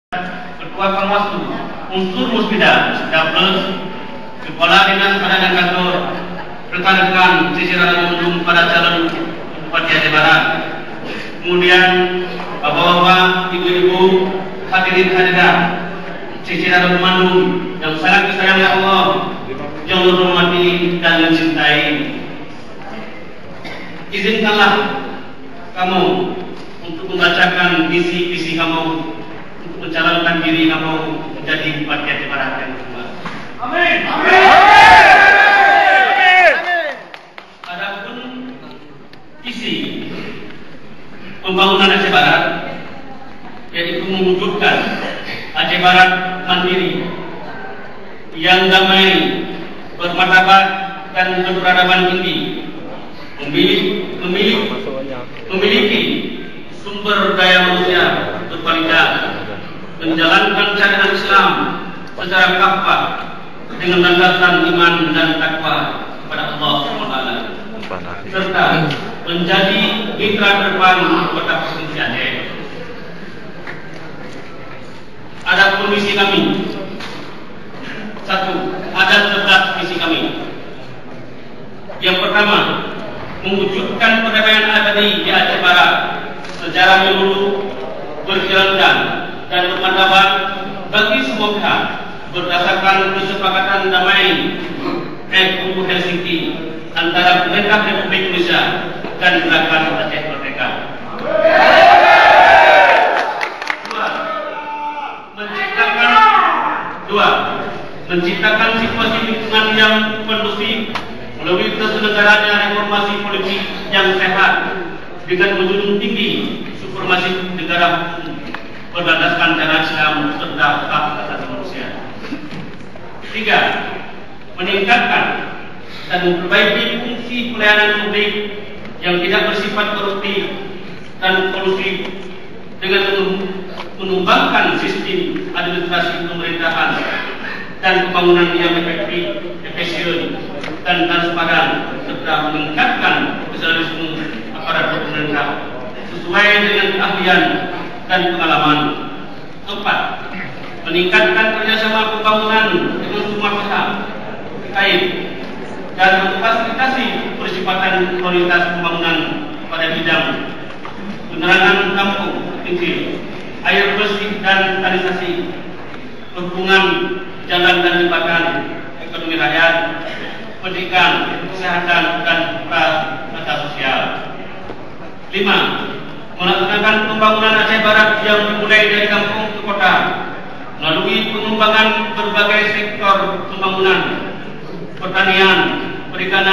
Ketua Bawaslu, unsur Musbida, Daplus, Kepala Dinas Pada dan Kantor, rekan-rekan jajaran mendukung pada calon Bupati Aceh Barat. Kemudian bapak-bapak, ibu-ibu, hadirin hadirat, jajaran Bandung yang sangat disayang oleh Allah, yang menghormati dan mencintai. Izinkanlah kamu untuk membacakan visi-visi kamu, mencalonkan diri kamu menjadi Bupati Aceh Barat yang kedua. Amin. Amin. Adapun visi pembangunan Aceh Barat yaitu mewujudkan Aceh Barat mandiri yang damai, bermartabat dan berperadaban tinggi, memiliki sumber daya manusia berkualitas, menjalankan syariat Islam secara kafah dengan landasan iman dan takwa kepada Allah SWT, serta menjadi mitra terdepan kota provinsi Aceh. Adapun misi kami, ada 11 misi kami. Yang pertama, mewujudkan perdamaian abadi di Aceh Barat secara menyeluruh, berkelanjutan dan bermartabat bagi semua pihak berdasarkan kesepakatan damai MOU Helsinki antara pemerintah Republik Indonesia dan Gerakan Aceh Merdeka. Menciptakan situasi lingkungan yang kondusif melalui terselenggaranya reformasi politik yang sehat dengan menjunjung tinggi supremasi negara hukum berdasarkan syariat Islam serta hak asasi manusia. 3. Meningkatkan dan memperbaiki fungsi pelayanan publik yang tidak bersifat koruptif dan kolusif dengan mengembangkan sistem administrasi pemerintahan dan pembangunan yang efektif, efisien dan transparan, serta meningkatkan profesionalisme aparat pemerintah sesuai dengan keahlian dan pengalaman. 4. Meningkatkan kerjasama pembangunan dengan semua pihak terkait dan memfasilitasi percepatan prioritas pembangunan pada bidang penerangan kampung kecil, air bersih dan sanitasi, perhubungan, jalan dan jembatan, ekonomi rakyat, pendidikan, kesehatan dan prasarana sosial. 5. Melaksanakan pembangunan Aceh Barat yang dimulai dari kampung ke kota melalui pengembangan berbagai sektor pembangunan, pertanian, perikanan,